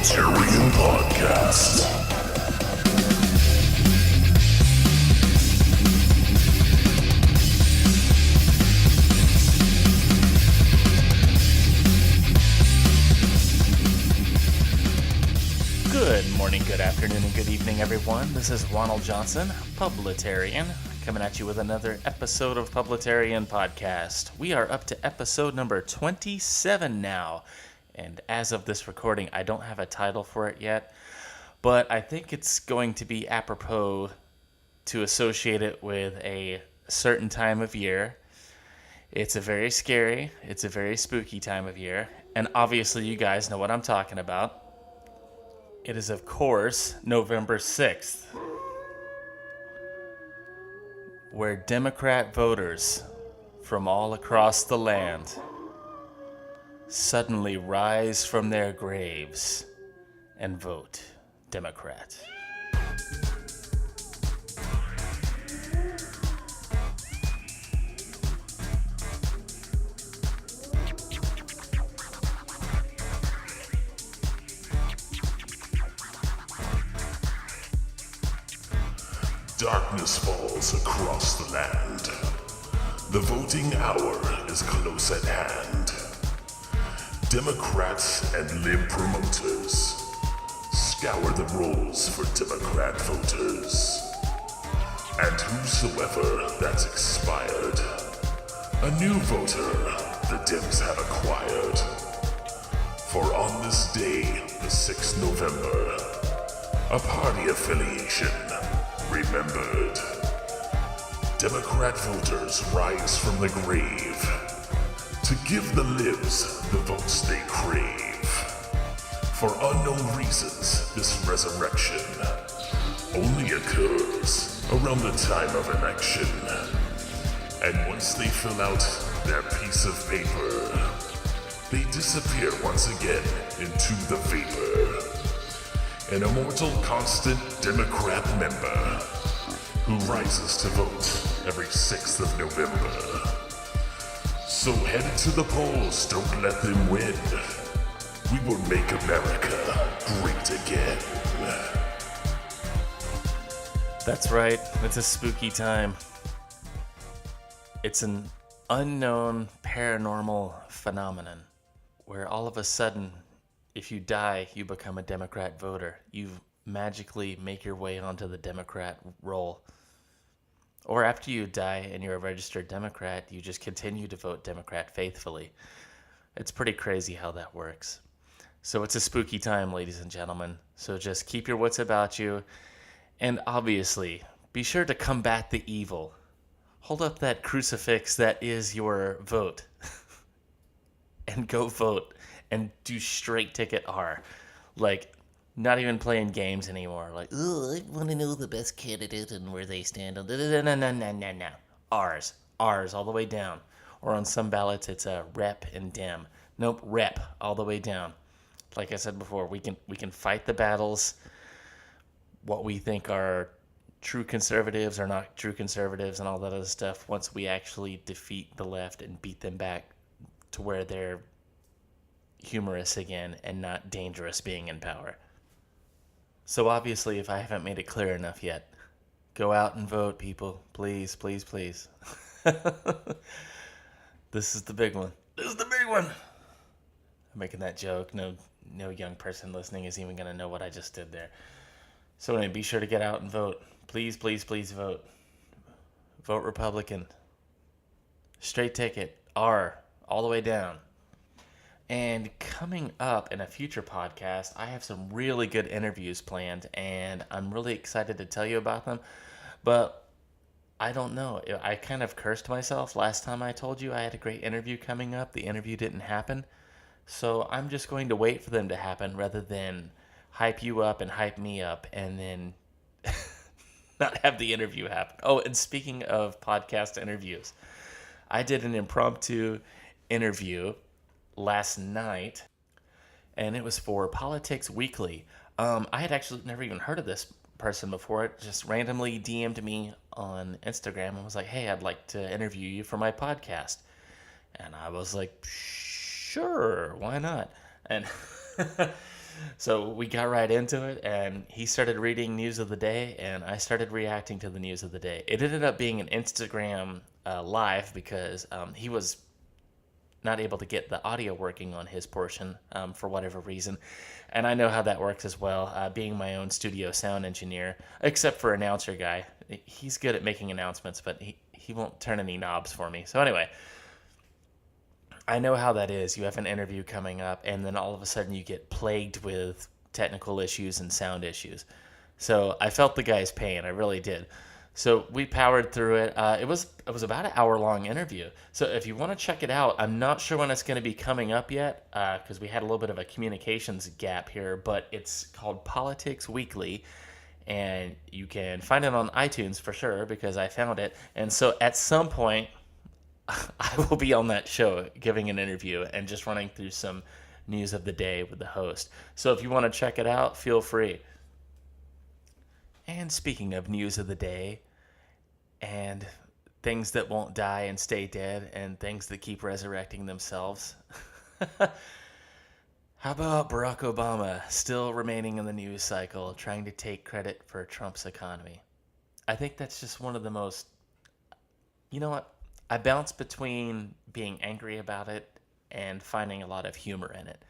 Puppletarian Podcast. Good morning, good afternoon, and good evening, everyone. This is Ronald Johnson, Puppletarian, coming at you with another episode of Puppletarian Podcast. We are up to episode number 27 now, and as of this recording, I don't have a title for it yet, but I think it's going to be apropos to associate it with a certain time of year. It's a very scary, it's a very spooky time of year, and obviously you guys know what I'm talking about. It is, of course, November 6th, where Democrat voters from all across the land suddenly rise from their graves and vote Democrat. Darkness falls across the land. The voting hour is close at hand. Democrats and Lib promoters scour the rolls for Democrat voters. And whosoever that's expired, a new voter the Dems have acquired. For on this day, the 6th November, a party affiliation remembered. Democrat voters rise from the grave to give the libs the votes they crave. For unknown reasons, this resurrection only occurs around the time of election. And once they fill out their piece of paper, they disappear once again into the vapor. An immortal constant Democrat member who rises to vote every 6th of November. So head to the polls, don't let them win. We will make America great again. That's right, it's a spooky time. It's an unknown paranormal phenomenon where all of a sudden, if you die, you become a Democrat voter. You magically make your way onto the Democrat roll. Or after you die and you're a registered Democrat, you just continue to vote Democrat faithfully. It's pretty crazy how that works. So it's a spooky time, ladies and gentlemen. So just keep your wits about you. And obviously, be sure to combat the evil. Hold up that crucifix that is your vote. And go vote. And do straight ticket R. Like, not even playing games anymore. Like, oh, I want to know the best candidate and where they stand. No. R's all the way down. Or on some ballots, it's a rep and dem. Nope, rep all the way down. Like I said before, we can fight the battles. What we think are true conservatives or not true conservatives and all that other stuff. Once we actually defeat the left and beat them back to where they're humorous again and not dangerous being in power. So obviously, if I haven't made it clear enough yet, go out and vote, people. Please, please, please. This is the big one. This is the big one. I'm making that joke. No young person listening is even going to know what I just did there. So anyway, be sure to get out and vote. Please, please, please vote. Vote Republican. Straight ticket. R. All the way down. And coming up in a future podcast, I have some really good interviews planned, and I'm really excited to tell you about them. But I don't know. I kind of cursed myself last time I told you I had a great interview coming up. The interview didn't happen. So I'm just going to wait for them to happen rather than hype you up and hype me up and then not have the interview happen. Oh, and speaking of podcast interviews, I did an impromptu interview last night, and it was for Politics Weekly. I had actually never even heard of this person before. It just randomly DM'd me on Instagram and was like, hey, I'd like to interview you for my podcast. And I was like, sure, why not? And So we got right into it, and he started reading news of the day, and I started reacting to the news of the day. It ended up being an Instagram live because he was not able to get the audio working on his portion for whatever reason. And I know how that works as well, being my own studio sound engineer, except for announcer guy. He's good at making announcements, but he won't turn any knobs for me. So anyway, I know how that is. You have an interview coming up, and then all of a sudden you get plagued with technical issues and sound issues. So I felt the guy's pain. I really did. So we powered through it. It was about an hour long interview. So if you want to check it out, I'm not sure when it's going to be coming up yet because we had a little bit of a communications gap here. But it's called Politics Weekly, and you can find it on iTunes for sure because I found it. And so at some point I will be on that show giving an interview and just running through some news of the day with the host. So if you want to check it out, feel free. And speaking of news of the day and things that won't die and stay dead and things that keep resurrecting themselves, how about Barack Obama still remaining in the news cycle, trying to take credit for Trump's economy? I think that's just one of the most, you know what? I bounce between being angry about it and finding a lot of humor in it.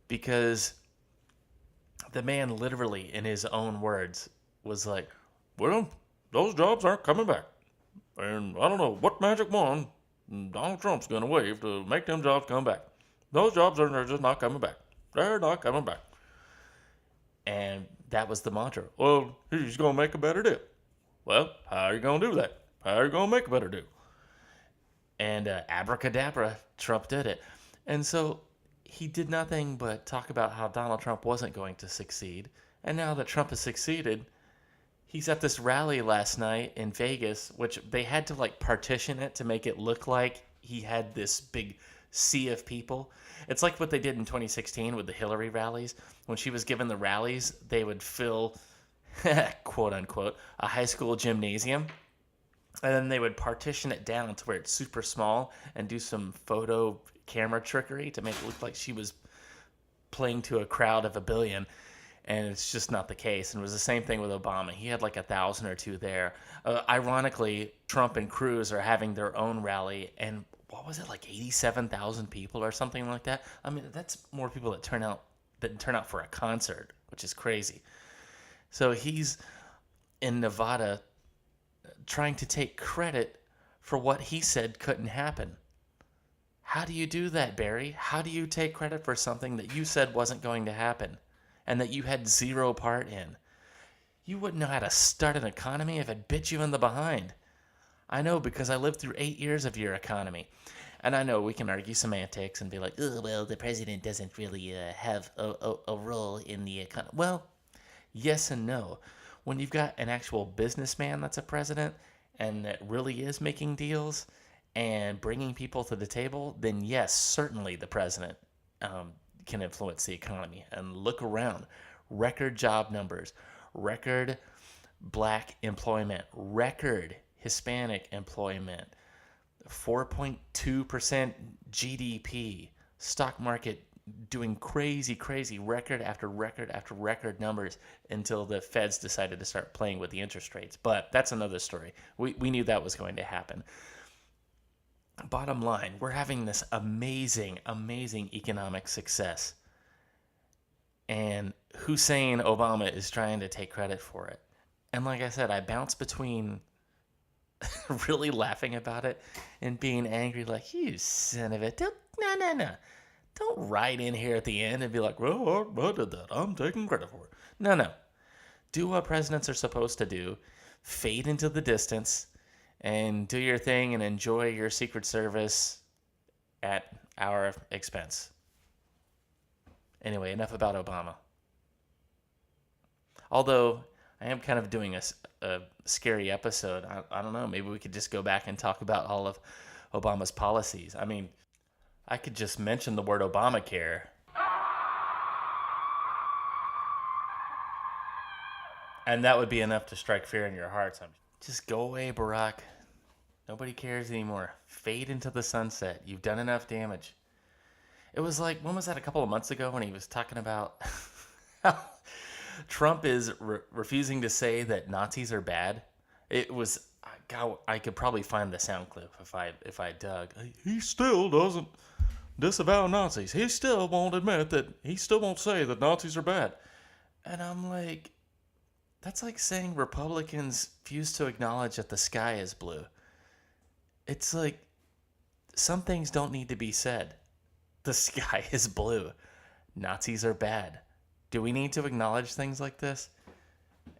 Because the man literally, in his own words, was like, well, those jobs aren't coming back. And I don't know what magic wand Donald Trump's going to wave to make them jobs come back. Those jobs are just not coming back. They're not coming back. And that was the mantra. Well, he's going to make a better deal. Well, how are you going to do that? How are you going to make a better deal? And abracadabra, Trump did it. And so he did nothing but talk about how Donald Trump wasn't going to succeed. And now that Trump has succeeded, he's at this rally last night in Vegas, which they had to like partition it to make it look like he had this big sea of people. It's like what they did in 2016 with the Hillary rallies. When she was given the rallies, they would fill, quote unquote, a high school gymnasium. And then they would partition it down to where it's super small and do some photo camera trickery to make it look like she was playing to a crowd of 1 billion. And it's just not the case. And it was the same thing with Obama. He had like 1,000 or two there. Ironically, Trump and Cruz are having their own rally. And what was it, like 87,000 people or something like that? I mean, that's more people that turn out for a concert, which is crazy. So he's in Nevada trying to take credit for what he said couldn't happen. How do you do that, Barry? How do you take credit for something that you said wasn't going to happen and that you had zero part in? You wouldn't know how to start an economy if it bit you in the behind. I know because I lived through 8 years of your economy. And I know we can argue semantics and be like, oh, well, the president doesn't really have a role in the economy. Well, yes and no. When you've got an actual businessman that's a president and that really is making deals and bringing people to the table, then yes, certainly the president can influence the economy. And look around. Record job numbers, record black employment, record Hispanic employment, 4.2% GDP, stock market doing crazy record after record after record numbers until the feds decided to start playing with the interest rates. But that's another story. We knew that was going to happen. Bottom line, we're having this amazing economic success. And Hussein Obama is trying to take credit for it. And like I said, I bounce between really laughing about it and being angry like, you son of a... No. Don't write in here at the end and be like, well, I did that. I'm taking credit for it. No. Do what presidents are supposed to do. Fade into the distance and do your thing and enjoy your Secret Service at our expense. Anyway, enough about Obama. Although I am kind of doing a scary episode. I don't know. Maybe we could just go back and talk about all of Obama's policies. I mean, I could just mention the word Obamacare. And that would be enough to strike fear in your hearts. Just go away, Barack. Nobody cares anymore. Fade into the sunset. You've done enough damage. It was like, when was that, a couple of months ago, when he was talking about how Trump is refusing to say that Nazis are bad. It was, God, I could probably find the sound clip if I dug. He still doesn't disavow Nazis. He still won't admit that, he still won't say that Nazis are bad. And I'm like, that's like saying Republicans refuse to acknowledge that the sky is blue. It's like, some things don't need to be said. The sky is blue. Nazis are bad. Do we need to acknowledge things like this?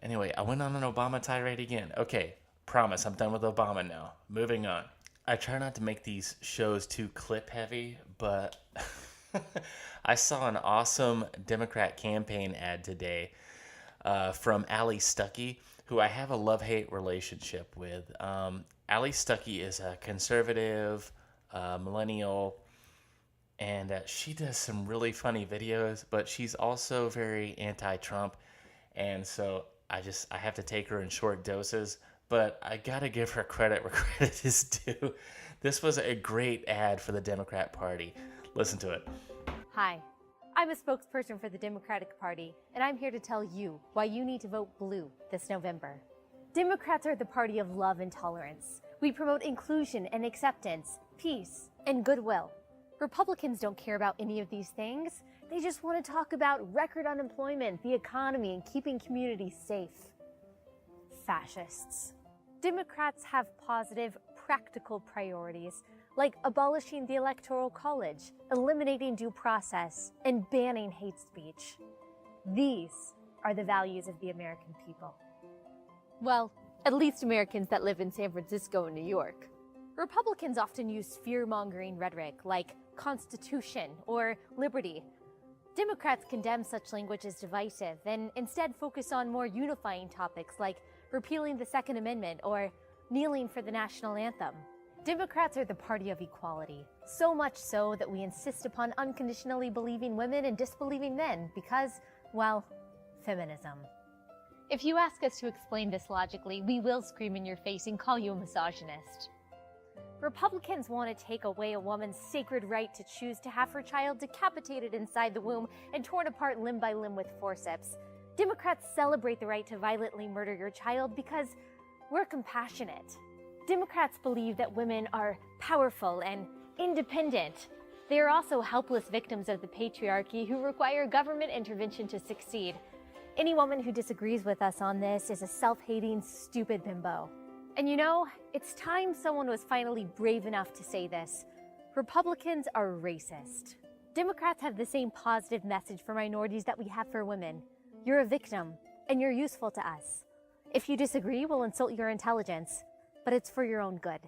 Anyway, I went on an Obama tirade again. Okay, promise, I'm done with Obama now. Moving on. I try not to make these shows too clip heavy, but I saw an awesome Democrat campaign ad today from Allie Stuckey, who I have a love-hate relationship with. Allie Stuckey is a conservative, millennial, and she does some really funny videos, but she's also very anti-Trump, and so I have to take her in short doses, but I gotta give her credit where credit is due. This was a great ad for the Democrat Party. Listen to it. Hi, I'm a spokesperson for the Democratic Party, and I'm here to tell you why you need to vote blue this November. Democrats are the party of love and tolerance. We promote inclusion and acceptance, peace, and goodwill. Republicans don't care about any of these things. They just want to talk about record unemployment, the economy, and keeping communities safe. Fascists. Democrats have positive, practical priorities, like abolishing the Electoral College, eliminating due process, and banning hate speech. These are the values of the American people. Well, at least Americans that live in San Francisco and New York. Republicans often use fear-mongering rhetoric like Constitution or liberty. Democrats condemn such language as divisive and instead focus on more unifying topics like repealing the Second Amendment or kneeling for the national anthem. Democrats are the party of equality, so much so that we insist upon unconditionally believing women and disbelieving men because, well, feminism. If you ask us to explain this logically, we will scream in your face and call you a misogynist. Republicans want to take away a woman's sacred right to choose to have her child decapitated inside the womb and torn apart limb by limb with forceps. Democrats celebrate the right to violently murder your child because we're compassionate. Democrats believe that women are powerful and independent. They are also helpless victims of the patriarchy who require government intervention to succeed. Any woman who disagrees with us on this is a self-hating, stupid bimbo. And you know, it's time someone was finally brave enough to say this. Republicans are racist. Democrats have the same positive message for minorities that we have for women. You're a victim, and you're useful to us. If you disagree, we'll insult your intelligence, but it's for your own good.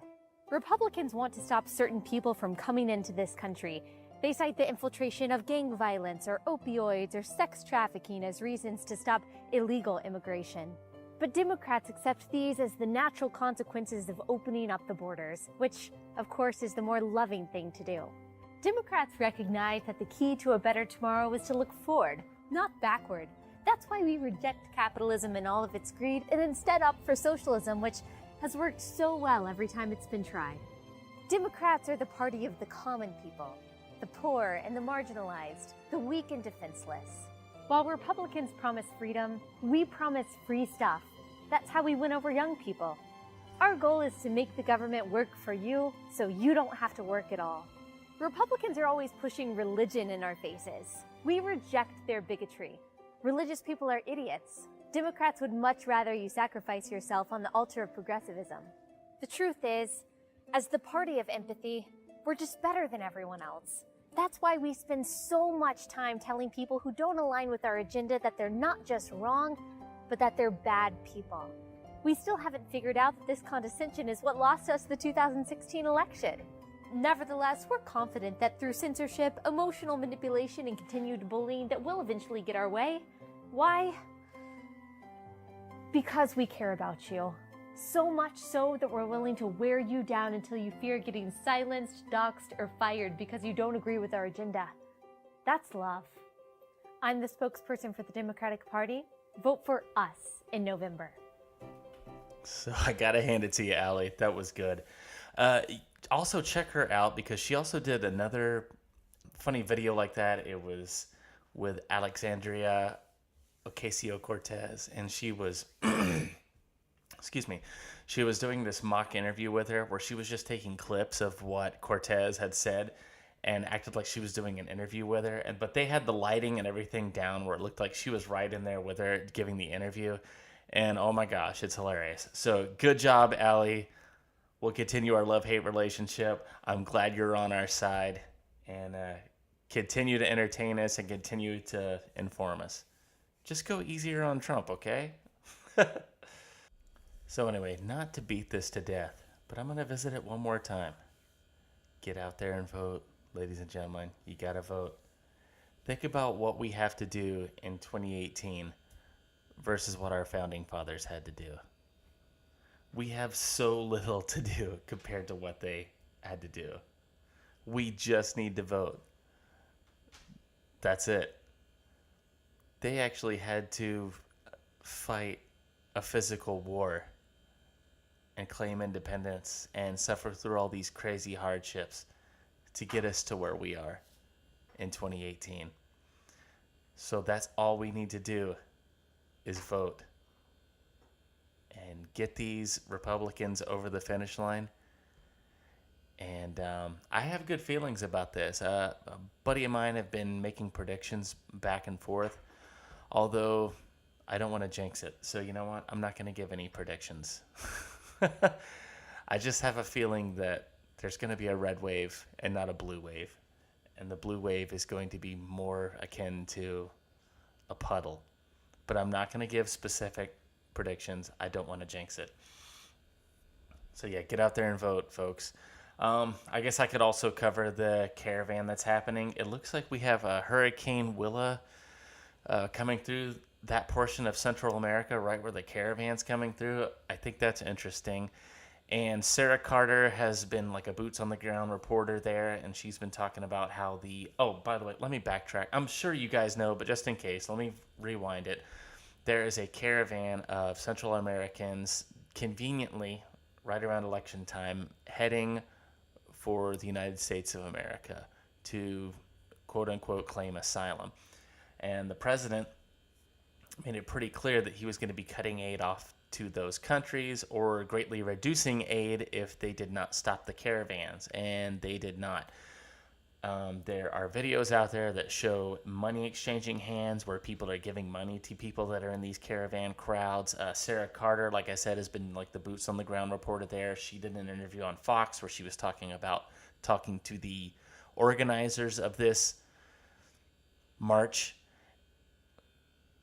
Republicans want to stop certain people from coming into this country. They cite the infiltration of gang violence or opioids or sex trafficking as reasons to stop illegal immigration. But Democrats accept these as the natural consequences of opening up the borders, which, of course, is the more loving thing to do. Democrats recognize that the key to a better tomorrow is to look forward, not backward. That's why we reject capitalism and all of its greed and instead opt for socialism, which has worked so well every time it's been tried. Democrats are the party of the common people, the poor and the marginalized, the weak and defenseless. While Republicans promise freedom, we promise free stuff. That's how we win over young people. Our goal is to make the government work for you so you don't have to work at all. Republicans are always pushing religion in our faces. We reject their bigotry. Religious people are idiots. Democrats would much rather you sacrifice yourself on the altar of progressivism. The truth is, as the party of empathy, we're just better than everyone else. That's why we spend so much time telling people who don't align with our agenda that they're not just wrong, but that they're bad people. We still haven't figured out that this condescension is what lost us the 2016 election. Nevertheless, we're confident that through censorship, emotional manipulation, and continued bullying that we'll eventually get our way. Why? Because we care about you. So much so that we're willing to wear you down until you fear getting silenced, doxxed, or fired because you don't agree with our agenda. That's love. I'm the spokesperson for the Democratic Party. Vote for us in November. So I gotta hand it to you, Allie. That was good. Also check her out because she also did another funny video like that. It was with Alexandria Ocasio-Cortez, and she was, excuse me, she was doing this mock interview with her where she was just taking clips of what Cortez had said and acted like she was doing an interview with her. But they had the lighting and everything down where it looked like she was right in there with her giving the interview. And oh my gosh, it's hilarious. So good job, Allie. We'll continue our love-hate relationship. I'm glad you're on our side, and continue to entertain us and continue to inform us. Just go easier on Trump, okay? So anyway, not to beat this to death, but I'm going to visit it one more time. Get out there and vote, ladies and gentlemen. You got to vote. Think about what we have to do in 2018 versus what our founding fathers had to do. We have so little to do compared to what they had to do. We just need to vote. That's it. They actually had to fight a physical war and claim independence and suffer through all these crazy hardships to get us to where we are in 2018. So that's all we need to do is vote and get these Republicans over the finish line. And I have good feelings about this. A buddy of mine have been making predictions back and forth, although I don't want to jinx it. So you know what? I'm not going to give any predictions. I just have a feeling that there's going to be a red wave and not a blue wave. And the blue wave is going to be more akin to a puddle. But I'm not going to give specific predictions. I don't want to jinx it. So yeah, get out there and vote, folks. I guess I could also cover the caravan that's happening. It looks like we have a Hurricane Willa coming through that portion of Central America, right where the caravan's coming through. I think that's interesting. And Sarah Carter has been like a boots on the ground reporter there, and she's been talking about how by the way, let me backtrack. I'm sure you guys know, but just in case, let me rewind it. There is a caravan of Central Americans conveniently right around election time heading for the United States of America to quote unquote claim asylum. And the president made it pretty clear that he was going to be cutting aid off to those countries or greatly reducing aid if they did not stop the caravans, and they did not. There are videos out there that show money exchanging hands where people are giving money to people that are in these caravan crowds. Sarah Carter, like I said, has been like the boots on the ground reporter there. She did an interview on Fox where she was talking to the organizers of this march.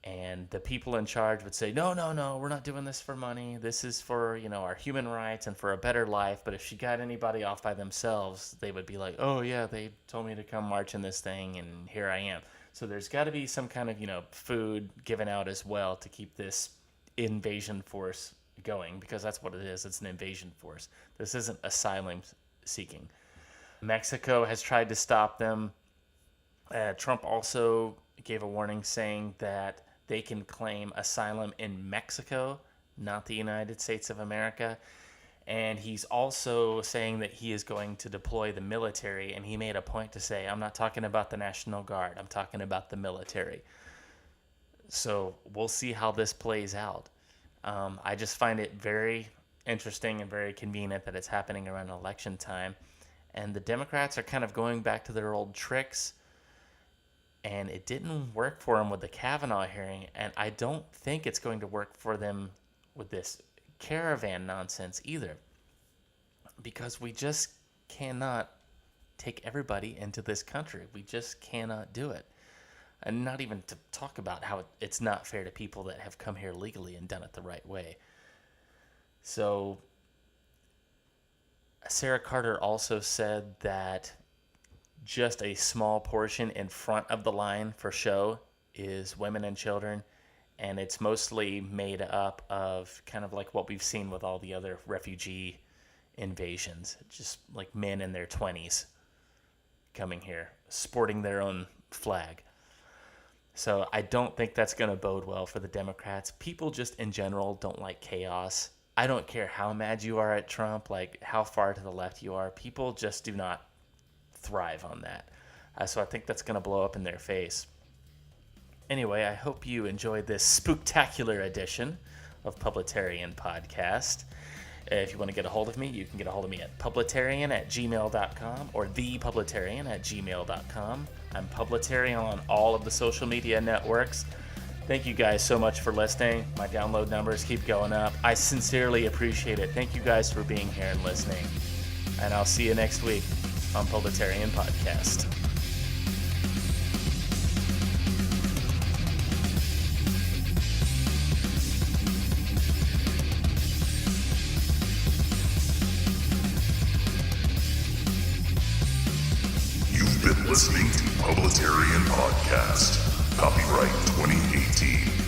And the people in charge would say, no, we're not doing this for money. This is for, our human rights and for a better life. But if she got anybody off by themselves, they would be like, oh, yeah, they told me to come march in this thing, and here I am. So there's got to be some kind of, food given out as well to keep this invasion force going, because that's what it is. It's an invasion force. This isn't asylum seeking. Mexico has tried to stop them. Trump also gave a warning saying that they can claim asylum in Mexico, not the United States of America. And he's also saying that he is going to deploy the military. And he made a point to say, I'm not talking about the National Guard. I'm talking about the military. So we'll see how this plays out. I just find it very interesting and very convenient that it's happening around election time. And the Democrats are kind of going back to their old tricks. And it didn't work for them with the Kavanaugh hearing, and I don't think it's going to work for them with this caravan nonsense either, because we just cannot take everybody into this country. We just cannot do it. And not even to talk about how it's not fair to people that have come here legally and done it the right way. So Sarah Carter also said that just a small portion in front of the line for show is women and children, and it's mostly made up of kind of like what we've seen with all the other refugee invasions, just like men in their 20s coming here, sporting their own flag. So I don't think that's going to bode well for the Democrats. People just in general don't like chaos. I don't care how mad you are at Trump, like how far to the left you are. People just do not thrive on that. So I think that's going to blow up in their face. Anyway, I hope you enjoyed this spooktacular edition of Publitarian Podcast. If you want to get a hold of me, you can get a hold of me at publitarian@gmail.com or thepublitarian@gmail.com. I'm Publitarian on all of the social media networks. Thank you guys so much for listening. My download numbers keep going up. I sincerely appreciate it. Thank you guys for being here and listening. And I'll see you next week on Publitarian Podcast. You've been listening to Publitarian Podcast. Copyright 2018.